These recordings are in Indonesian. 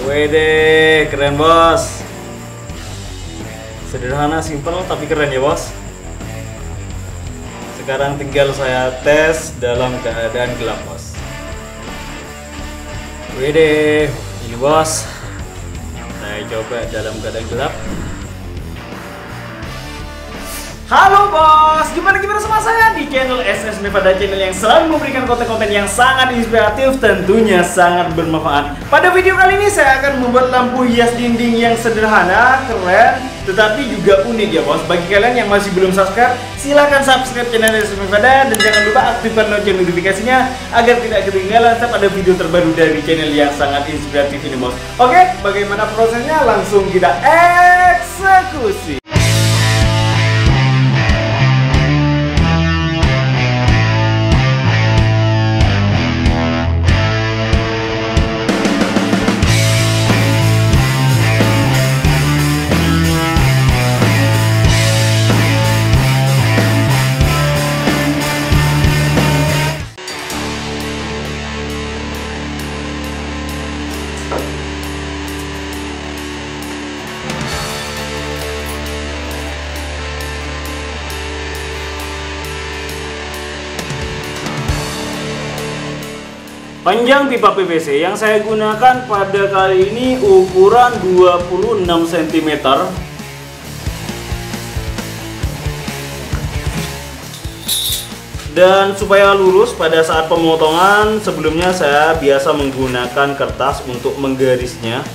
Wede, keren bos. Sederhana, simpel, tapi keren ya bos. Sekarang tinggal saya tes dalam keadaan gelap bos. Wede, ini bos. Saya coba dalam keadaan gelap. Halo bos, gimana sama saya di channel SS Nevada, channel yang selalu memberikan konten-konten yang sangat inspiratif, tentunya sangat bermanfaat. Pada video kali ini saya akan membuat lampu hias dinding yang sederhana, keren, tetapi juga unik ya bos. Bagi kalian yang masih belum subscribe, silahkan subscribe channel SS Nevada dan jangan lupa aktifkan lonceng notifikasinya agar tidak ketinggalan setiap ada video terbaru dari channel yang sangat inspiratif ini bos. Oke, bagaimana prosesnya? Langsung kita eksekusi. Panjang pipa PVC yang saya gunakan pada kali ini ukuran 26 cm. Dan supaya lurus pada saat pemotongan, sebelumnya saya biasa menggunakan kertas untuk menggarisnya.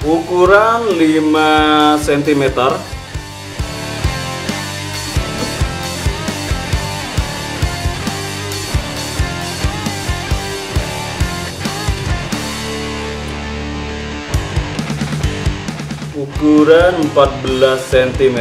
Ukuran 5 cm. Ukuran 14 cm.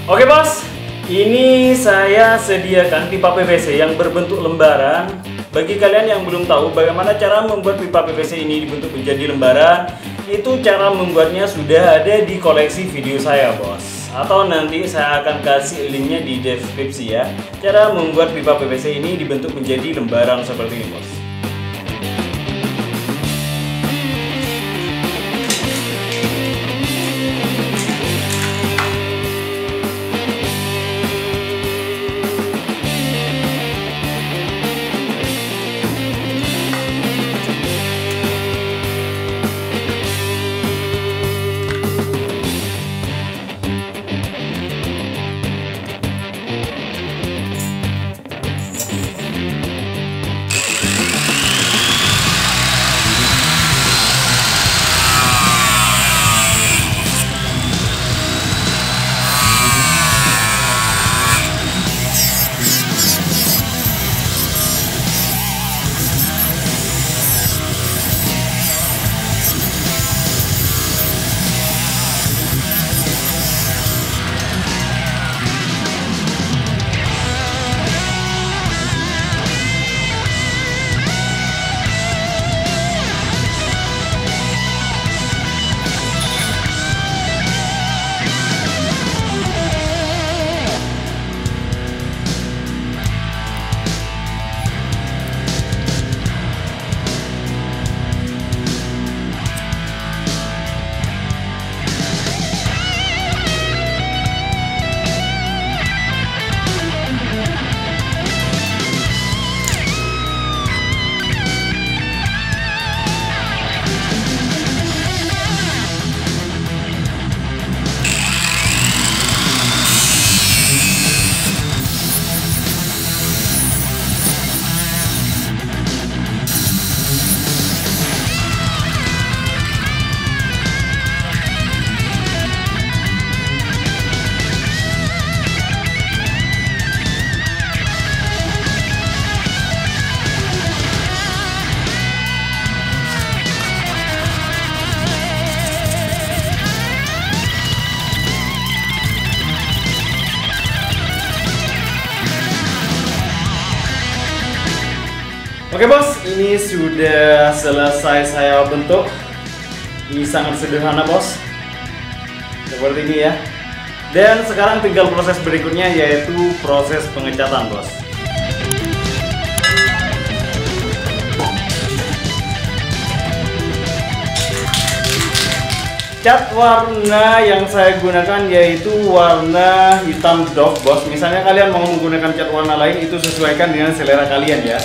Oke bos, ini saya sediakan pipa PVC yang berbentuk lembaran. Bagi kalian yang belum tahu bagaimana cara membuat pipa PVC ini dibentuk menjadi lembaran, itu cara membuatnya sudah ada di koleksi video saya bos. Atau nanti saya akan kasih linknya di deskripsi ya. Cara membuat pipa PVC ini dibentuk menjadi lembaran seperti ini bos. Oke bos, ini sudah selesai saya bentuk. Ini sangat sederhana bos, seperti ini ya. Dan sekarang tinggal proses berikutnya, yaitu proses pengecatan bos. Cat warna yang saya gunakan yaitu warna hitam doff bos. Misalnya kalian mau menggunakan cat warna lain, itu sesuaikan dengan selera kalian ya.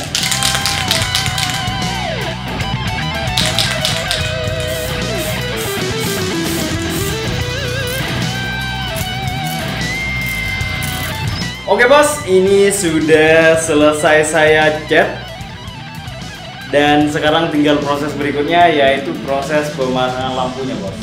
Oke bos, ini sudah selesai saya cat. Dan sekarang tinggal proses berikutnya, yaitu proses pemasangan lampunya bos.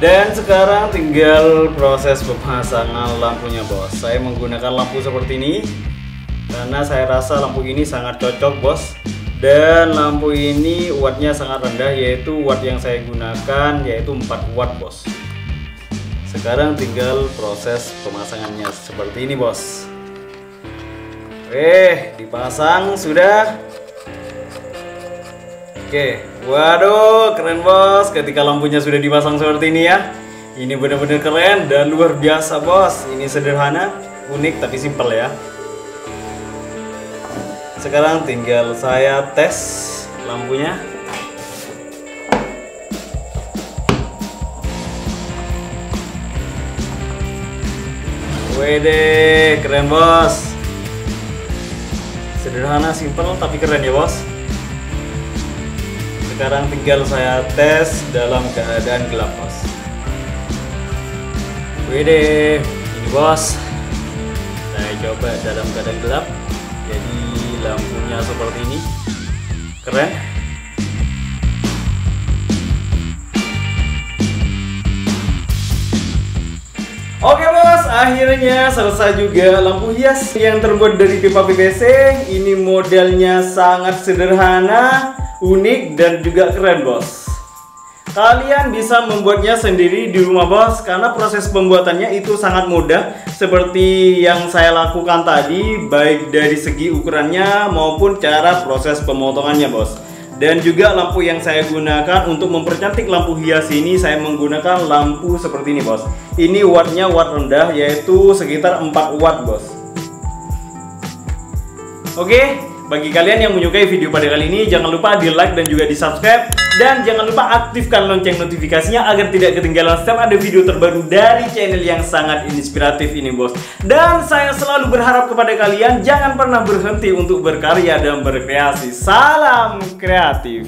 Dan sekarang tinggal proses pemasangan lampunya bos. Saya menggunakan lampu seperti ini karena saya rasa lampu ini sangat cocok bos. Dan lampu ini wattnya sangat rendah, yaitu watt yang saya gunakan yaitu 4 watt bos. Sekarang tinggal proses pemasangannya seperti ini bos. Oke, dipasang sudah. Oke, waduh keren bos ketika lampunya sudah dipasang seperti ini ya. Ini benar-benar keren dan luar biasa bos. Ini sederhana, unik tapi simpel ya. Sekarang tinggal saya tes lampunya. Wede, keren bos. Sederhana, simpel tapi keren ya bos. Sekarang tinggal saya tes dalam keadaan gelap bos. Wede, ini bos. Saya coba dalam keadaan gelap. Jadi lampunya seperti ini. Keren. Oke bos, akhirnya selesai juga lampu hias yang terbuat dari pipa PVC. Ini modelnya sangat sederhana, unik dan juga keren bos. Kalian bisa membuatnya sendiri di rumah bos, karena proses pembuatannya itu sangat mudah seperti yang saya lakukan tadi, baik dari segi ukurannya maupun cara proses pemotongannya bos. Dan juga lampu yang saya gunakan untuk mempercantik lampu hias ini, saya menggunakan lampu seperti ini bos. Ini wattnya watt rendah, yaitu sekitar 4 watt bos. Oke, bagi kalian yang menyukai video pada kali ini, jangan lupa di like dan juga di subscribe. Dan jangan lupa aktifkan lonceng notifikasinya agar tidak ketinggalan setiap ada video terbaru dari channel yang sangat inspiratif ini bos. Dan saya selalu berharap kepada kalian jangan pernah berhenti untuk berkarya dan berkreasi. Salam kreatif.